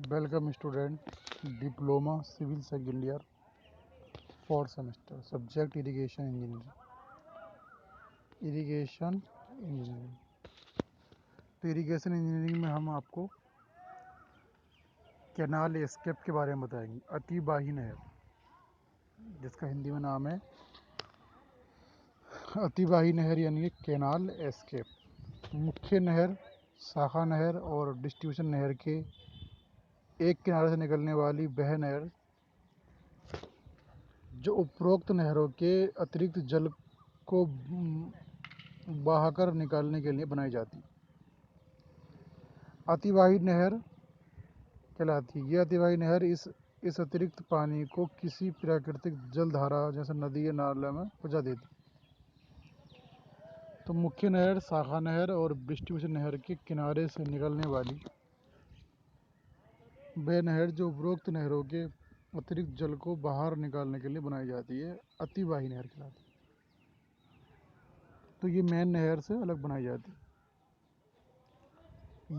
Welcome student, diploma civil second year, fourth semester, subject irrigation engineering. तो irrigation engineering में हम आपको canal escape के बारे में बताएंगे। अतिवाही नहर, जिसका हिंदी में नाम है अतिवाही नहर यानी कि कैनाल एस्केप। मुख्य नहर, शाखा नहर और डिस्ट्रीब्यूशन नहर के एक किनारे से निकलने वाली वह नहर जो उपरोक्त नहरों के अतिरिक्त जल को बहाकर निकालने के लिए बनाई जाती है। अतिवाही नहर कहलाती है। यह अतिवाही नहर इस अतिरिक्त पानी को किसी प्राकृतिक जल धारा जैसे नदी या नाला में पहुंचा देती है। तो मुख्य नहर, शाखा नहर और डिस्ट्रीब्यूशन नहर के किनारे से निकलने वाली वह नहर जो उपरोक्त नहरों के अतिरिक्त जल को बाहर निकालने के लिए बनाई जाती है, अतिवाही नहर कहलाती है। तो ये मेन नहर से अलग बनाई जाती है।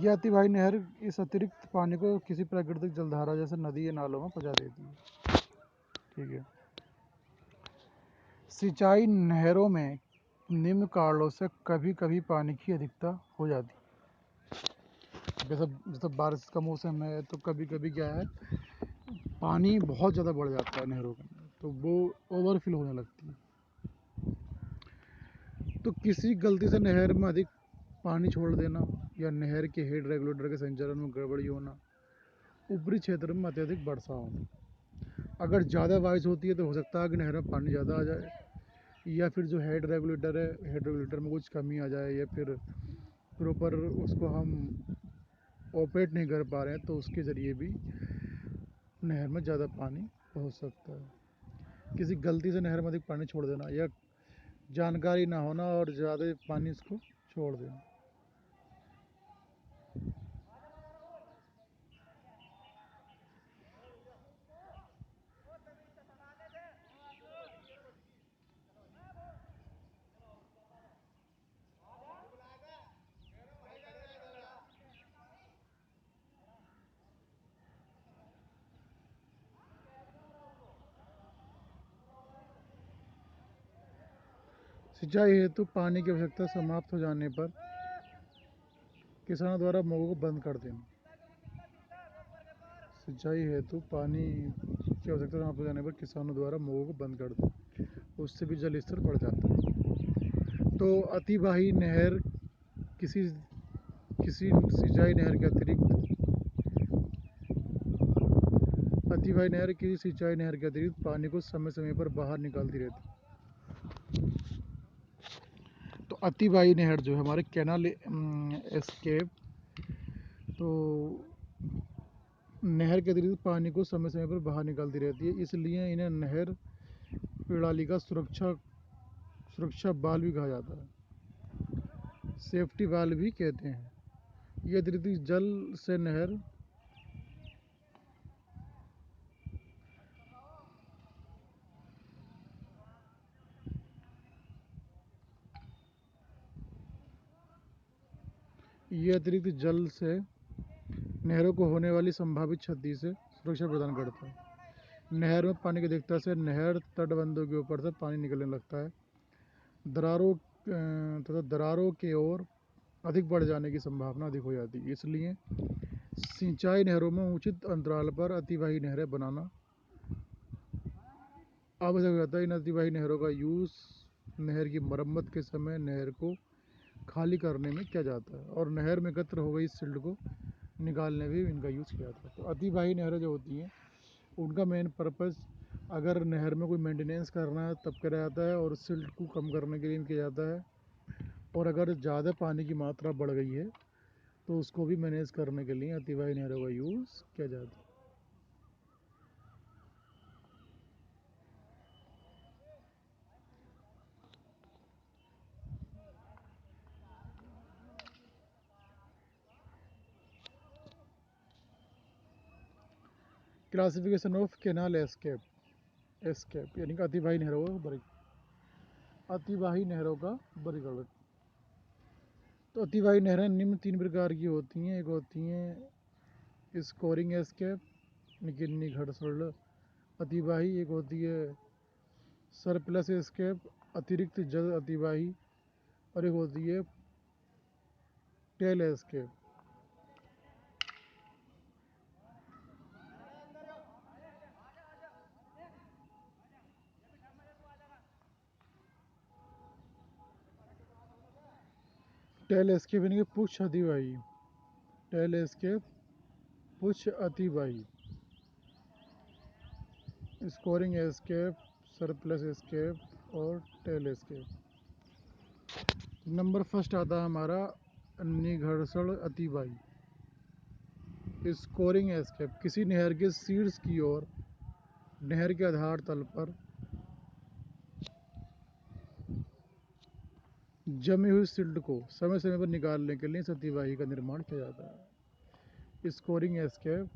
यह अतिवाही नहर इस अतिरिक्त पानी को किसी प्राकृतिक जलधारा जैसे नदी या नालों में पहुंचा देती है। ठीक है। सिंचाई नहरों में निम्न कारणों से कभी कभी पानी की अधिकता हो जाती है। जैसे बारिश का मौसम है तो कभी कभी क्या है, पानी बहुत ज़्यादा बढ़ जाता है नहरों के अंदर, तो वो ओवरफिल होने लगती है। तो किसी गलती से नहर में अधिक पानी छोड़ देना या नहर के हेड रेगुलेटर के संचालन में गड़बड़ी होना, ऊपरी क्षेत्र में अत्यधिक वर्षा होना। अगर ज़्यादा बारिश होती है तो हो सकता है कि नहर में पानी ज़्यादा आ जाए, या फिर जो हेड रेगुलेटर है, हेड रेगुलेटर में कुछ कमी आ जाए, या फिर प्रॉपर उसको हम ऑपरेट नहीं कर पा रहे हैं तो उसके ज़रिए भी नहर में ज़्यादा पानी पहुंच सकता है। किसी गलती से नहर में अधिक पानी छोड़ देना या जानकारी ना होना और ज़्यादा पानी इसको छोड़ देना। सिंचाई हेतु पानी की आवश्यकता समाप्त हो जाने पर किसानों द्वारा मोगों को बंद कर देना। सिंचाई हेतु पानी की आवश्यकता समाप्त हो जाने पर किसानों द्वारा मोगों को बंद कर देना, उससे भी जल स्तर बढ़ जाता है। तो अतिवाही नहर किसी किसी सिंचाई नहर के अतिरिक्त पानी को समय समय पर बाहर निकालती रहती है। तो अतिवाही नहर जो है हमारे कैनाल एस्केप, तो नहर के अतिरिक्त पानी को समय समय पर बाहर निकालती रहती है, इसलिए इन्हें नहर प्रणाली का सुरक्षा बाल भी कहा जाता है, सेफ्टी वाल्व भी कहते हैं। ये अतिरिक्त जल से नहर नहरों को होने वाली संभावित क्षति से सुरक्षा प्रदान करता है। नहर में पानी की अधिकता से नहर तटबंधों के ऊपर से पानी निकलने लगता है, दरारों की ओर अधिक बढ़ जाने की संभावना अधिक हो जाती है। इसलिए सिंचाई नहरों में उचित अंतराल पर अतिवाही नहरें बनाना आवश्यक हो जाता है। इन अतिवाही नहरों का यूज़ नहर की मरम्मत के समय नहर को खाली करने में किया जाता है और नहर में एकत्र हो गई सिल्ट को निकालने में भी इनका यूज़ किया जाता है। तो अतिवाही नहरें जो होती हैं उनका मेन पर्पज़, अगर नहर में कोई मेंटेनेंस करना है तब किया जाता है, और सिल्ट को कम करने के लिए भी किया जाता है, और अगर ज़्यादा पानी की मात्रा बढ़ गई है तो उसको भी मैनेज करने के लिए अतिवाही नहरों का यूज़ किया जाता है। क्लासिफिकेशन ऑफ कैनाल एस्केप यानी कि अतिवाही नहरों का वर्गीकरण। तो अतिवाही नहरें निम्न तीन प्रकार की होती हैं। एक होती हैं स्कोरिंग एस्केप निकिन्नी घड़सड़ अतिवाही, एक होती है सरप्लस एस्केप अतिरिक्त जल अतिवाही, और एक होती है टेल एस्केप। टेल एस्केप यानी कि पुश अतिवाही, टेल एस्केप पुश अतिवाही, स्कोरिंग एस्केप, सरप्लस एस्केप और टेल एस्केप। नंबर फर्स्ट आता है हमारा निघड़सड़ अतिवाही। स्कोरिंग एस्केप किसी नहर के शीर्ष की ओर नहर के आधार तल पर जमी हुई सिल्ट को समय समय पर निकालने के लिए इस अतिवाही का निर्माण किया जाता है। स्कोरिंग एस्केप,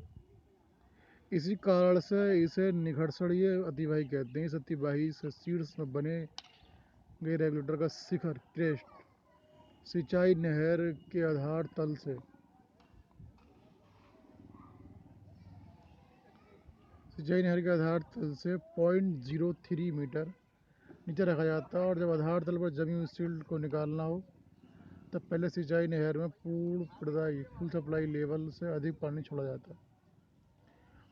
इसी कारण से इसे निघड़सड़ीय अतिवाही कहते हैं। इस अतिवाही से शीर्ष में बने गए रेगुलेटर का शिखर क्रेस्ट सिंचाई नहर के आधार तल से 0.03 मीटर नीचे रखा जाता है, और जब आधार तल पर जमी हुई सिल्ट को निकालना हो तब पहले सिंचाई नहर में फुल सप्लाई लेवल से अधिक पानी छोड़ा जाता है,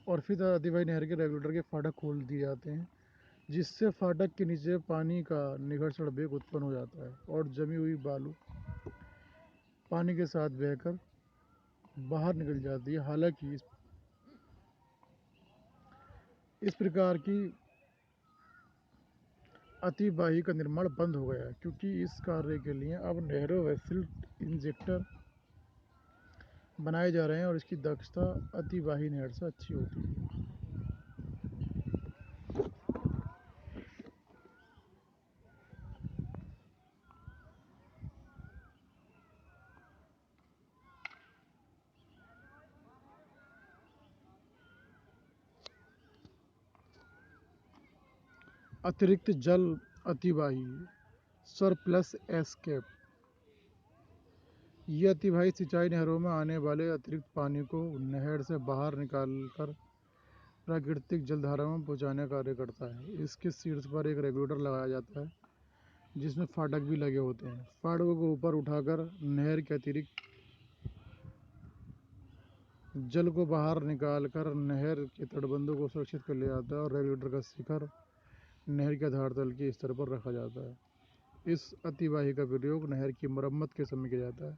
और फिर अतिवाही नहर के रेगुलेटर के फाटक खोल दिए जाते हैं, जिससे फाटक के नीचे पानी का निघड़सड़ वेग उत्पन्न हो जाता है और जमी हुई बालू पानी के साथ बहकर बाहर निकल जाती है। हालांकि इस प्रकार की अतिवाही का निर्माण बंद हो गया है, क्योंकि इस कार्य के लिए अब नैरो वेसल इंजेक्टर बनाए जा रहे हैं और इसकी दक्षता अतिवाही नहर से अच्छी होती है। अतिरिक्त जल अतिवाही, सरप्लस एस्केप, ये अतिवाही सिंचाई नहरों में आने वाले अतिरिक्त पानी को नहर से बाहर निकालकर प्राकृतिक जलधारा में पहुंचाने का कार्य करता है। इसके शीर्ष पर एक रेगुलेटर लगाया जाता है, जिसमें फाटक भी लगे होते हैं। फाटकों को ऊपर उठाकर नहर के अतिरिक्त जल को बाहर निकालकर नहर के तटबंधों को सुरक्षित कर लिया जाता है, और रेगुलेटर का शिखर नहर के आधार तल के स्तर पर रखा जाता है। इस अतिवाही का प्रयोग नहर की मरम्मत के समय किया जाता है।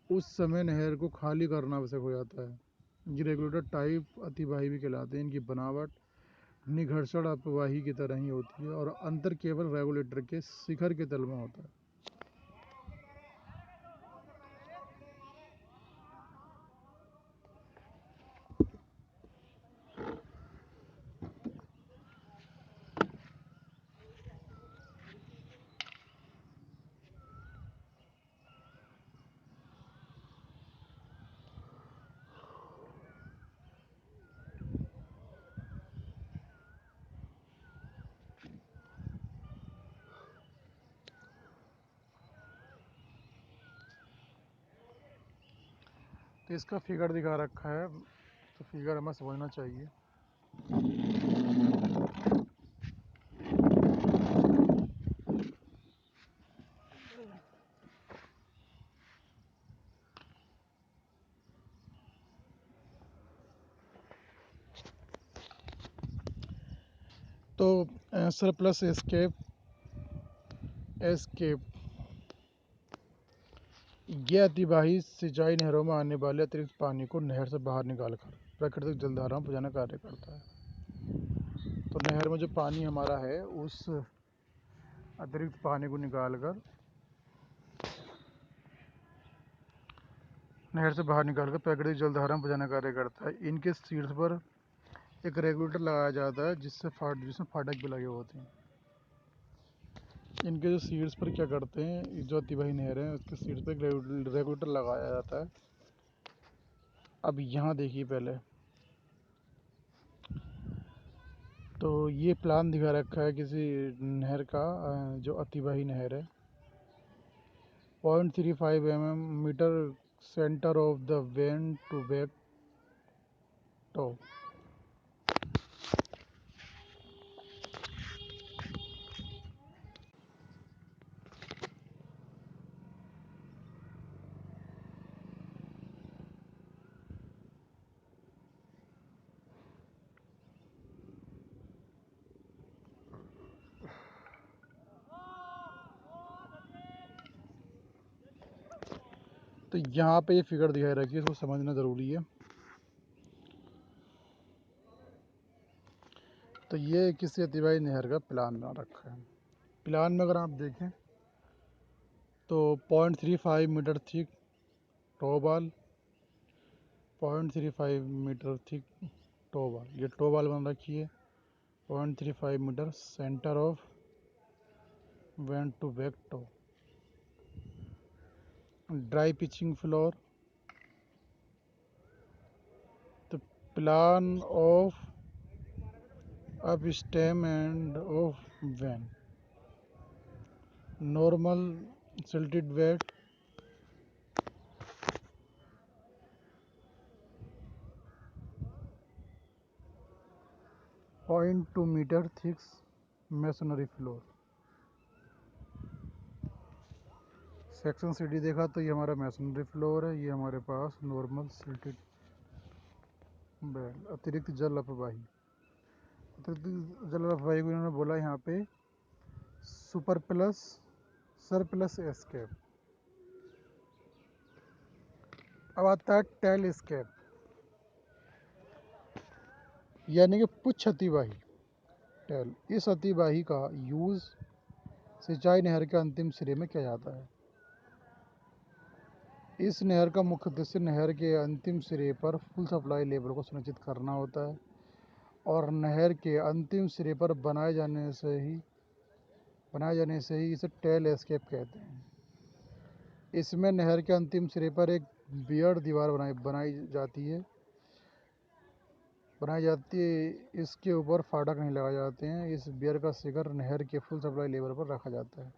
उस समय नहर को खाली करना आवश्यक हो जाता है। ये रेगुलेटर टाइप अतिवाही भी कहलाते हैं। इनकी बनावट निघर्षण अपवाही की तरह ही होती है, और अंतर केवल रेगुलेटर के शिखर के तल में होता है। तो इसका फिगर दिखा रखा है, तो फिगर हमें समझना चाहिए। तो सरप्लस एस्केप ये अतिवाही सिंचाई नहरों में आने वाले अतिरिक्त पानी को नहर से बाहर निकालकर प्राकृतिक जलधारा में पहुंचाने का कार्य करता है। तो नहर में जो पानी हमारा है, उस अतिरिक्त पानी को निकालकर नहर से बाहर निकालकर प्राकृतिक जलधारा में पहुंचाने का कार्य करता है। इनके शीर्ष पर एक रेगुलेटर लगाया जाता है, जिसमें फाटक भी लगे होते हैं। इनके जो शीर्ष पर क्या करते हैं, जो अतिवाही नहर है उसके शीर्ष पर एक रेगुलेटर लगाया जाता है। अब यहाँ देखिए पहले, तो ये प्लान दिखा रखा है किसी नहर का, जो अतिवाही नहर है। 0.35 mm metre centre of the vent to back toe. तो यहाँ पे ये फिगर दिखाई रखी है, इसको समझना ज़रूरी है। तो ये किसी अतिवाही नहर का प्लान बना रखा है। प्लान में अगर आप देखें तो 0.35 metre thick toe wall, 0.35 metre thick toe wall, ये टोबाल बना रखी है। 0.35 metre centre of vent to back toe. Dry pitching floor, the plan of upstem and of van, normal silted bed, 0.2 metre thick masonry floor. Section CD देखा तो ये हमारा masonry floor है, ये हमारे पास नॉर्मल सिल्टेड बेड। अतिरिक्त जल अपवाही, अतिरिक्त जल अपवाही को इन्होंने बोला यहाँ पे सुपर प्लस सरप्लस एस्केप। अब आता है टेल एस्केप, यानी कि पुच्छ अतिवाही टेल। इस अतिवाही का यूज़ सिंचाई नहर के अंतिम सिरे में किया जाता है। इस नहर का मुख्य उद्देश्य नहर के अंतिम सिरे पर फुल सप्लाई लेवल को सुनिश्चित करना होता है और नहर के अंतिम सिरे पर बनाए जाने से ही इसे टेल एस्केप कहते हैं। इसमें नहर के अंतिम सिरे पर एक बियर्ड दीवार बनाई जाती है। इसके ऊपर फाटक नहीं लगाए जाते हैं। इस बियर का शिखर नहर के फुल सप्लाई लेवल पर रखा जाता है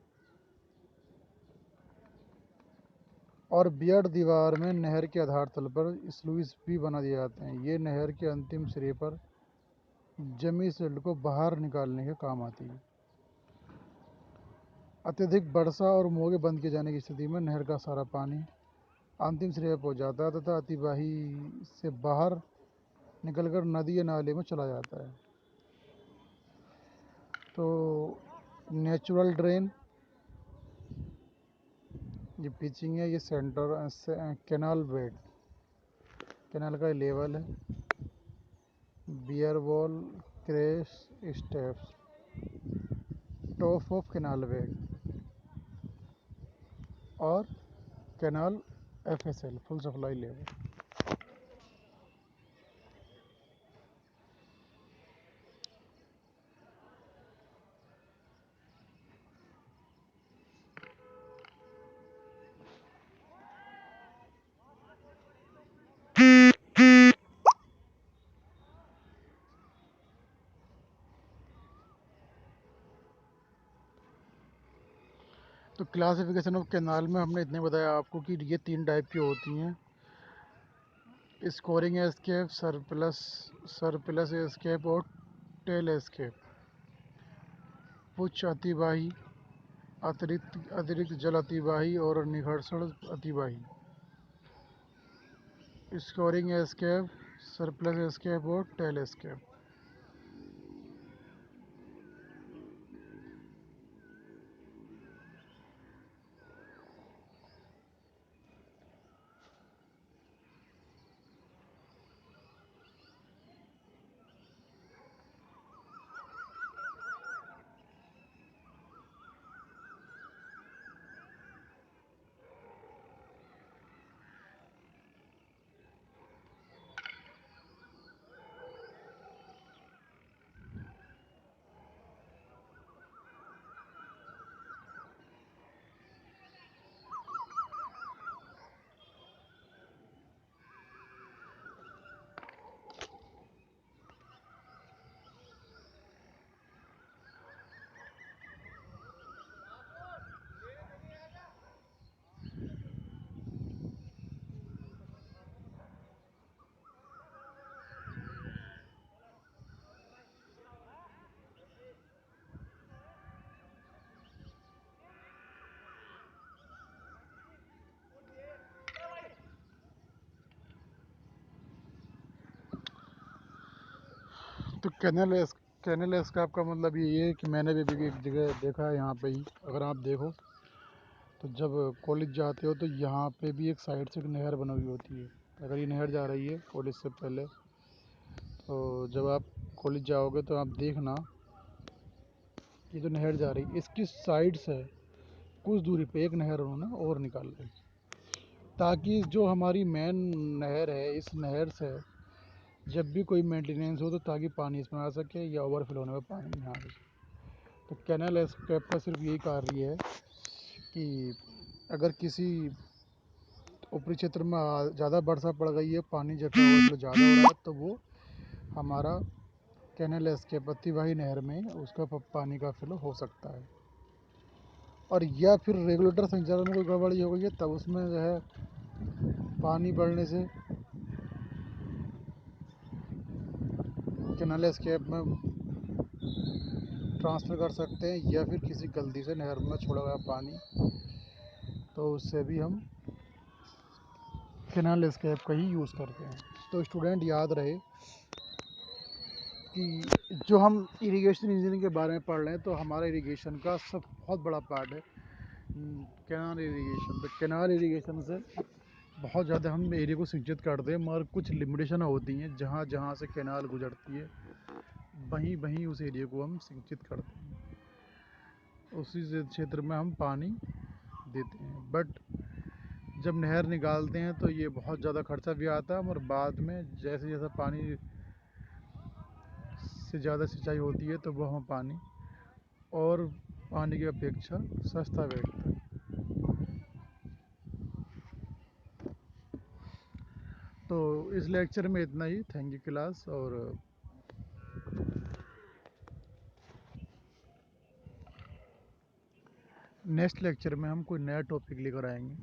और बियर्ड दीवार में नहर के आधार तल पर स्लूइस भी बना दिए जाते हैं। ये नहर के अंतिम सिरे पर जमी सिल्ट को बाहर निकालने के काम आती है। अत्यधिक वर्षा और मोगे बंद किए जाने की स्थिति में नहर का सारा पानी अंतिम सिरे पर पहुंच जाता है तथा अतिवाही से बाहर निकलकर नदी या नाले में चला जाता है। तो नेचुरल ड्रेन, ये पिचिंग है, ये सेंटर कैनाल बेड, कैनाल का लेवल है, bear wall, crash steps, top of canal bed और canal FSL full supply level. तो क्लासिफिकेशन ऑफ कैनाल में हमने इतने बताया आपको कि ये 3 टाइप की होती हैं: स्कोरिंग एस्केप, सरप्लस एस्केप और टेल एस्केप। पुच्छ अतिवाही, अतिरिक्त जल अतिवाही और निघर्षण अतिवाही। स्कोरिंग एस्केप, सरप्लस एस्केप और टेल एस्केप। तो कैनल एस्केप का मतलब ये है कि मैंने भी एक जगह देखा है यहाँ पे ही। अगर आप देखो तो जब कॉलेज जाते हो तो यहाँ पे भी एक साइड से एक नहर बनी हुई होती है। अगर ये नहर जा रही है कॉलेज से पहले, तो जब आप कॉलेज जाओगे तो आप देखना, ये जो नहर जा रही है इसकी साइड से कुछ दूरी पे एक नहर उन्होंने और निकाल ली, ताकि जो हमारी मेन नहर है इस नहर से जब भी कोई मेंटेनेंस हो तो ताकि पानी इसमें आ सके या ओवरफ्लो होने में पानी नहीं आ सके। तो कैनल एस्केप का सिर्फ यही कार्य है कि अगर किसी ऊपरी क्षेत्र में ज़्यादा वर्षा पड़ गई है, पानी जगह ओवरफ्लो ज़्यादा हो रहा है, तो वो हमारा कैनल एस्केप अतिवाही नहर में उसका पानी का फ्लो हो सकता है। और या फिर रेगुलेटर संचालन में कोई गड़बड़ी हो गई है तब उसमें जो है पानी बढ़ने से कैनल एस्केप में ट्रांसफ़र कर सकते हैं, या फिर किसी गलती से नहर में छोड़ा गया पानी तो उससे भी हम कैनल एस्केप का ही यूज़ करते हैं। तो स्टूडेंट याद रहे कि जो हम इरिगेशन इंजीनियरिंग के बारे में पढ़ रहे हैं तो हमारा इरिगेशन का सब बहुत बड़ा पार्ट है कैनाल इरिगेशन। तो कैनाल इरिगेशन से बहुत ज़्यादा हम एरिया को सिंचित करते हैं, मगर कुछ लिमिटेशन होती हैं। जहाँ जहाँ से कैनाल गुजरती है वहीं वहीं उस एरिया को हम सिंचित करते हैं, उसी क्षेत्र में हम पानी देते हैं। बट जब नहर निकालते हैं तो ये बहुत ज़्यादा खर्चा भी आता है, और बाद में जैसे जैसा पानी से ज़्यादा सिंचाई होती है तो वह हमें पानी और पानी की अपेक्षा सस्ता बैठता है। तो इस लेक्चर में इतना ही। Thank you class. और नेक्स्ट लेक्चर में हम कोई नया टॉपिक लेकर आएंगे।